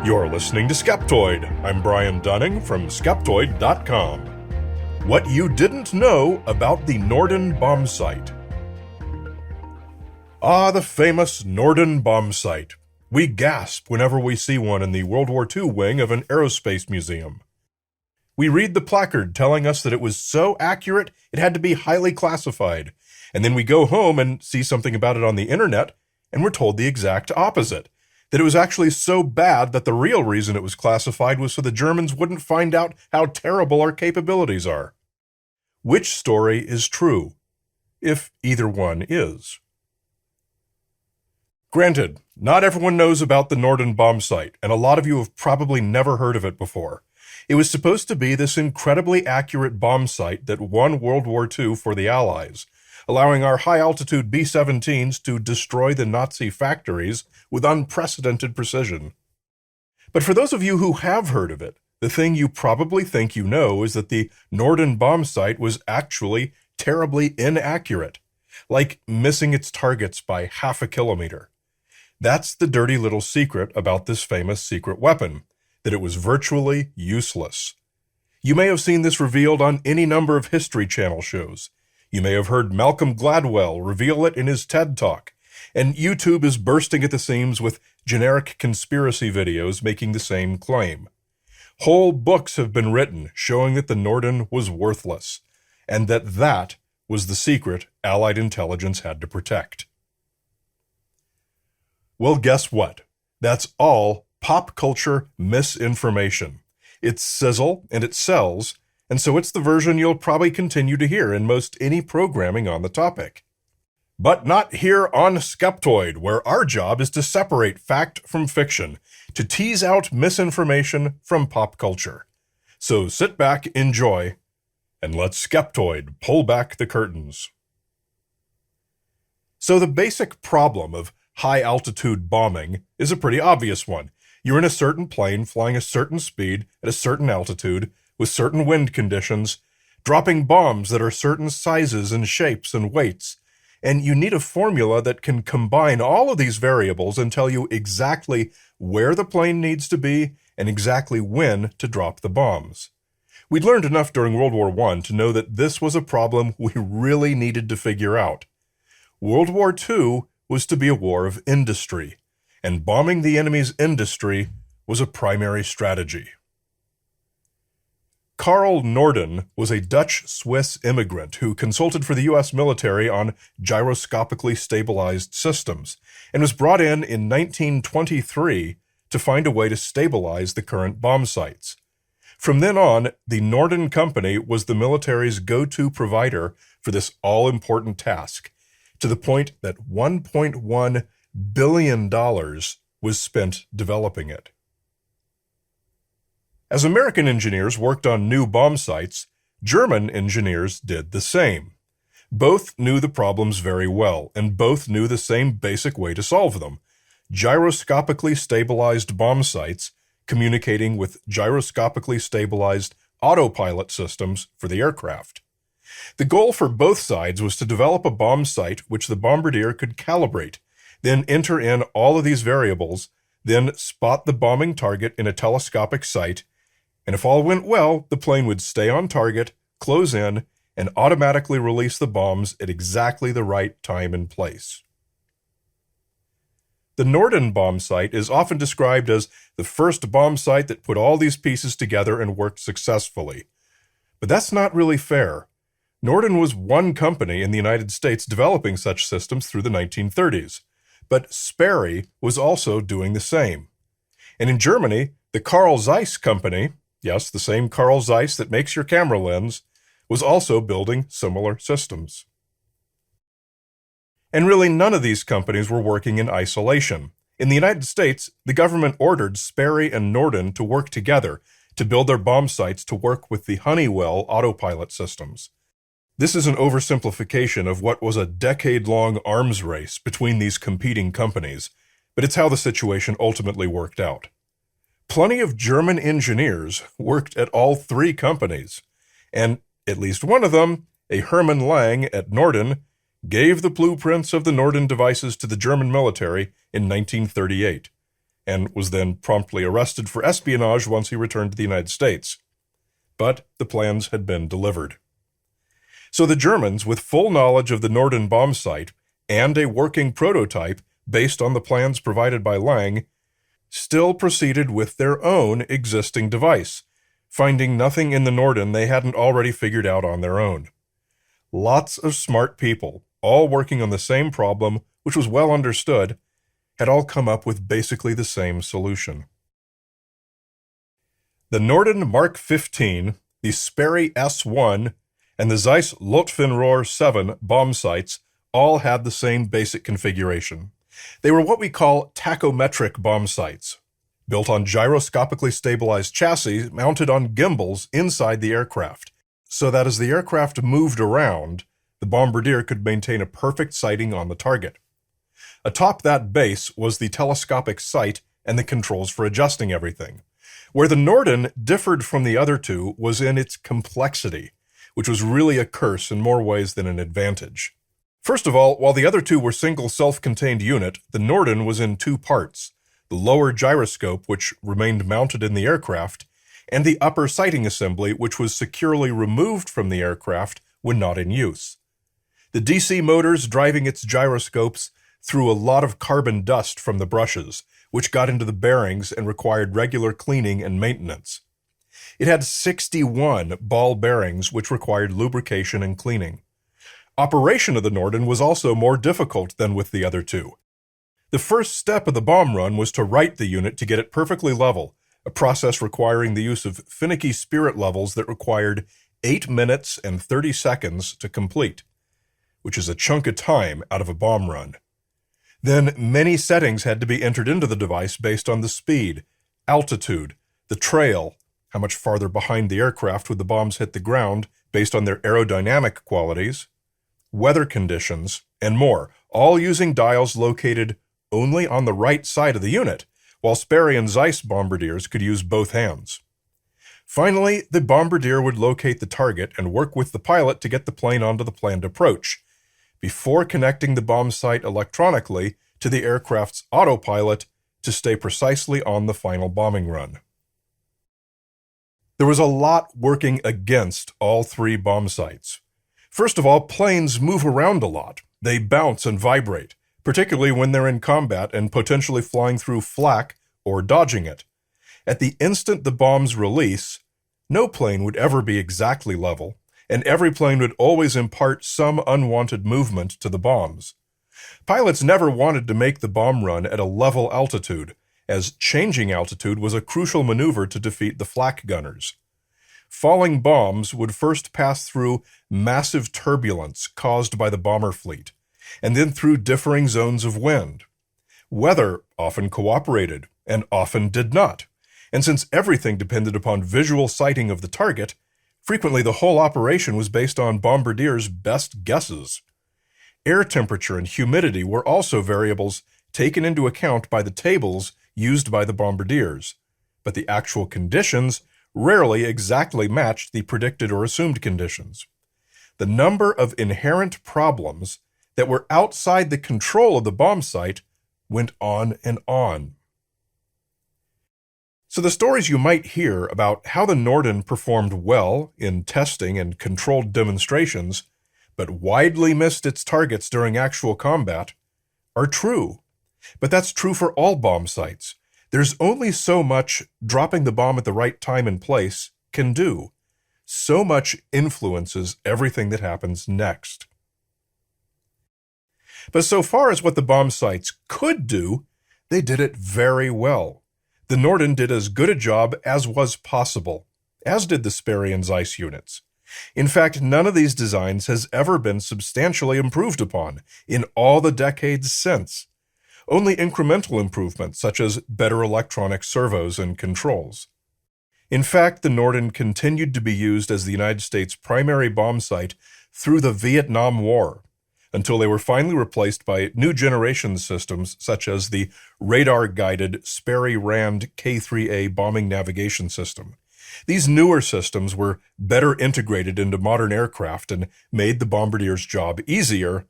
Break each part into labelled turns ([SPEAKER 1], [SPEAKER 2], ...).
[SPEAKER 1] You're listening to Skeptoid. I'm Brian Dunning from Skeptoid.com. What you didn't know about the Norden Bombsight. Ah, the famous Norden Bombsight. We gasp whenever we see one in the World War II wing of an aerospace museum. We read the placard telling us that it was so accurate it had to be highly classified, and then we go home and see something about it on the internet, and we're told the exact opposite, that it was actually so bad that the real reason it was classified was so the Germans wouldn't find out how terrible our capabilities are. Which story is true, if either one is? Granted, not everyone knows about the Norden Bombsight, and a lot of you have probably never heard of it before. It was supposed to be this incredibly accurate bombsight that won World War II for the Allies, allowing our high-altitude B-17s to destroy the Nazi factories with unprecedented precision. But for those of you who have heard of it, the thing you probably think you know is that the Norden Bombsight was actually terribly inaccurate, like missing its targets by half a kilometer. That's the dirty little secret about this famous secret weapon, that it was virtually useless. You may have seen this revealed on any number of History Channel shows. You may have heard Malcolm Gladwell reveal it in his TED Talk, and YouTube is bursting at the seams with generic conspiracy videos making the same claim. Whole books have been written showing that the Norden was worthless, and that was the secret Allied intelligence had to protect. Well, guess what? That's all pop culture misinformation. It's sizzle and it sells, and so it's the version you'll probably continue to hear in most any programming on the topic. But not here on Skeptoid, where our job is to separate fact from fiction, to tease out misinformation from pop culture. So sit back, enjoy, and let Skeptoid pull back the curtains. So the basic problem of high-altitude bombing is a pretty obvious one. You're in a certain plane, flying a certain speed, at a certain altitude, with certain wind conditions, dropping bombs that are certain sizes and shapes and weights, and you need a formula that can combine all of these variables and tell you exactly where the plane needs to be and exactly when to drop the bombs. We'd learned enough during World War I to know that this was a problem we really needed to figure out. World War II was to be a war of industry, and bombing the enemy's industry was a primary strategy. Karl Norden was a Dutch-Swiss immigrant who consulted for the U.S. military on gyroscopically stabilized systems, and was brought in 1923 to find a way to stabilize the current bomb sites. From then on, the Norden Company was the military's go-to provider for this all-important task, to the point that $1.1 billion was spent developing it. As American engineers worked on new bomb sites, German engineers did the same. Both knew the problems very well, and both knew the same basic way to solve them: gyroscopically stabilized bomb sites communicating with gyroscopically stabilized autopilot systems for the aircraft. The goal for both sides was to develop a bomb site which the bombardier could calibrate, then enter in all of these variables, then spot the bombing target in a telescopic sight, and if all went well, the plane would stay on target, close in, and automatically release the bombs at exactly the right time and place. The Norden bombsight is often described as the first bombsight that put all these pieces together and worked successfully. But that's not really fair. Norden was one company in the United States developing such systems through the 1930s, but Sperry was also doing the same. And in Germany, the Carl Zeiss company, yes, the same Carl Zeiss that makes your camera lens, was also building similar systems. And really, none of these companies were working in isolation. In the United States, the government ordered Sperry and Norden to work together to build their bomb sites to work with the Honeywell autopilot systems. This is an oversimplification of what was a decade-long arms race between these competing companies, but it's how the situation ultimately worked out. Plenty of German engineers worked at all three companies, and at least one of them, a Hermann Lang at Norden, gave the blueprints of the Norden devices to the German military in 1938. and was then promptly arrested for espionage once he returned to the United States. But the plans had been delivered. So the Germans, with full knowledge of the Norden bombsight and a working prototype based on the plans provided by Lang, still proceeded with their own existing device, finding nothing in the Norden they hadn't already figured out on their own. Lots of smart people, all working on the same problem, which was well understood, had all come up with basically the same solution. The Norden Mark 15, the Sperry S1, and the Zeiss Lotfinrohr 7 bombsights all had the same basic configuration. They were what we call tachometric bombsights, built on gyroscopically stabilized chassis mounted on gimbals inside the aircraft, so that as the aircraft moved around, the bombardier could maintain a perfect sighting on the target. Atop that base was the telescopic sight and the controls for adjusting everything. Where the Norden differed from the other two was in its complexity, which was really a curse in more ways than an advantage. First of all, while the other two were single self-contained unit, the Norden was in two parts, the lower gyroscope, which remained mounted in the aircraft, and the upper sighting assembly, which was securely removed from the aircraft when not in use. The DC motors driving its gyroscopes threw a lot of carbon dust from the brushes, which got into the bearings and required regular cleaning and maintenance. It had 61 ball bearings, which required lubrication and cleaning. Operation of the Norden was also more difficult than with the other two. The first step of the bomb run was to right the unit to get it perfectly level, a process requiring the use of finicky spirit levels that required 8 minutes and 30 seconds to complete, which is a chunk of time out of a bomb run. Then many settings had to be entered into the device based on the speed, altitude, the trail, how much farther behind the aircraft would the bombs hit the ground based on their aerodynamic qualities, weather conditions, and more, all using dials located only on the right side of the unit, while Sperry and Zeiss bombardiers could use both hands. Finally, the bombardier would locate the target and work with the pilot to get the plane onto the planned approach, before connecting the bombsight electronically to the aircraft's autopilot to stay precisely on the final bombing run. There was a lot working against all three bombsights. First of all, planes move around a lot. They bounce and vibrate, particularly when they're in combat and potentially flying through flak or dodging it. At the instant the bombs release, no plane would ever be exactly level, and every plane would always impart some unwanted movement to the bombs. Pilots never wanted to make the bomb run at a level altitude, as changing altitude was a crucial maneuver to defeat the flak gunners. Falling bombs would first pass through massive turbulence caused by the bomber fleet, and then through differing zones of wind. Weather often cooperated, and often did not, and since everything depended upon visual sighting of the target, frequently the whole operation was based on bombardiers' best guesses. Air temperature and humidity were also variables taken into account by the tables used by the bombardiers, but the actual conditions rarely exactly matched the predicted or assumed conditions. The number of inherent problems that were outside the control of the bombsight went on and on. So the stories you might hear about how the Norden performed well in testing and controlled demonstrations, but widely missed its targets during actual combat, are true. But that's true for all bomb sights. There's only so much dropping the bomb at the right time and place can do. So much influences everything that happens next. But so far as what the bomb sights could do, they did it very well. The Norden did as good a job as was possible, as did the Sperry and Zeiss units. In fact, none of these designs has ever been substantially improved upon in all the decades since. Only incremental improvements, such as better electronic servos and controls. In fact, the Norden continued to be used as the United States' primary bomb sight through the Vietnam War, until they were finally replaced by new generation systems such as the radar-guided Sperry-Rand K3A bombing navigation system. These newer systems were better integrated into modern aircraft and made the bombardier's job easier,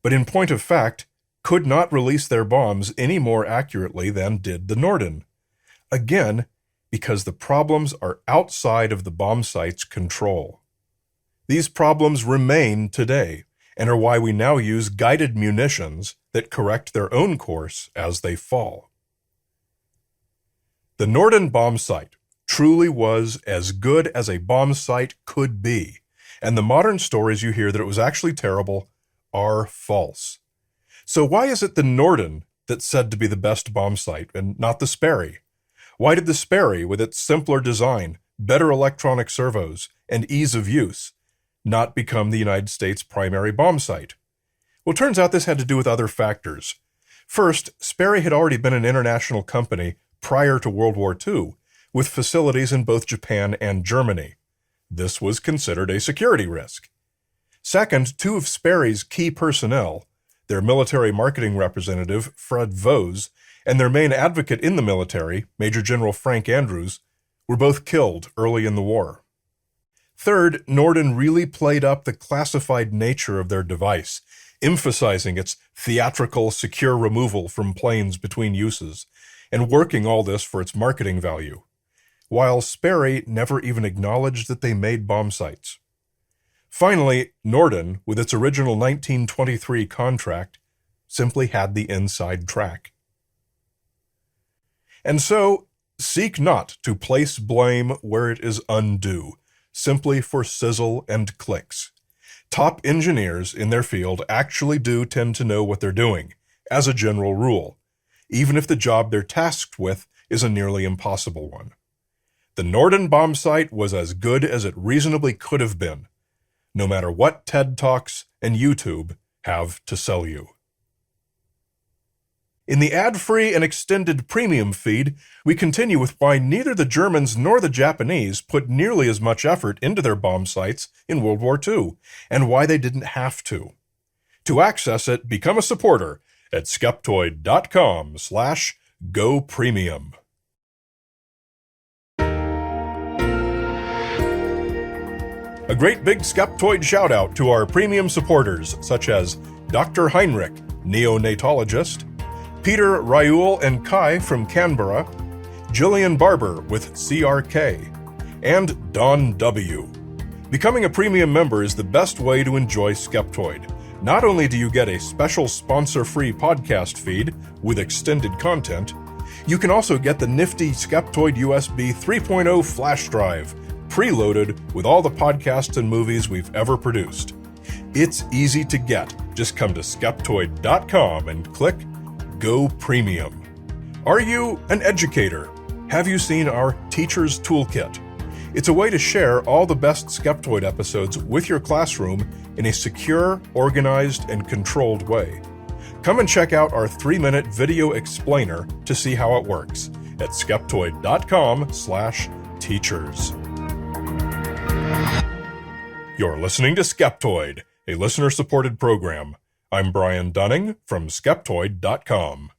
[SPEAKER 1] but in point of fact, could not release their bombs any more accurately than did the Norden. Again, because the problems are outside of the bombsight's control. These problems remain today, and are why we now use guided munitions that correct their own course as they fall. The Norden bombsight truly was as good as a bombsight could be, and the modern stories you hear that it was actually terrible are false. So why is it the Norden that's said to be the best bombsight and not the Sperry? Why did the Sperry, with its simpler design, better electronic servos, and ease of use, not become the United States' primary bombsight? Well, it turns out this had to do with other factors. First, Sperry had already been an international company prior to World War II, with facilities in both Japan and Germany. This was considered a security risk. Second, two of Sperry's key personnel, their military marketing representative, Fred Vose, and their main advocate in the military, Major General Frank Andrews, were both killed early in the war. Third, Norden really played up the classified nature of their device, emphasizing its theatrical, secure removal from planes between uses, and working all this for its marketing value, while Sperry never even acknowledged that they made bombsights. Finally, Norden, with its original 1923 contract, simply had the inside track. And so, seek not to place blame where it is undue, simply for sizzle and clicks. Top engineers in their field actually do tend to know what they're doing, as a general rule, even if the job they're tasked with is a nearly impossible one. The Norden bombsight was as good as it reasonably could have been, no matter what TED Talks and YouTube have to sell you. In the ad-free and extended premium feed, we continue with why neither the Germans nor the Japanese put nearly as much effort into their bombsights in World War II, and why they didn't have to. To access it, become a supporter at skeptoid.com/go-premium. A great big Skeptoid shout-out to our premium supporters, such as Dr. Heinrich, neonatologist, Peter Raoul and Kai from Canberra, Jillian Barber with CRK, and Don W. Becoming a premium member is the best way to enjoy Skeptoid. Not only do you get a special sponsor-free podcast feed with extended content, you can also get the nifty Skeptoid USB 3.0 flash drive, preloaded with all the podcasts and movies we've ever produced. It's easy to get. Just come to skeptoid.com and click Go Premium. Are you an educator? Have you seen our Teacher's Toolkit? It's a way to share all the best Skeptoid episodes with your classroom in a secure, organized, and controlled way. Come and check out our 3-minute video explainer to see how it works at skeptoid.com/teachers. You're listening to Skeptoid, a listener-supported program. I'm Brian Dunning from Skeptoid.com.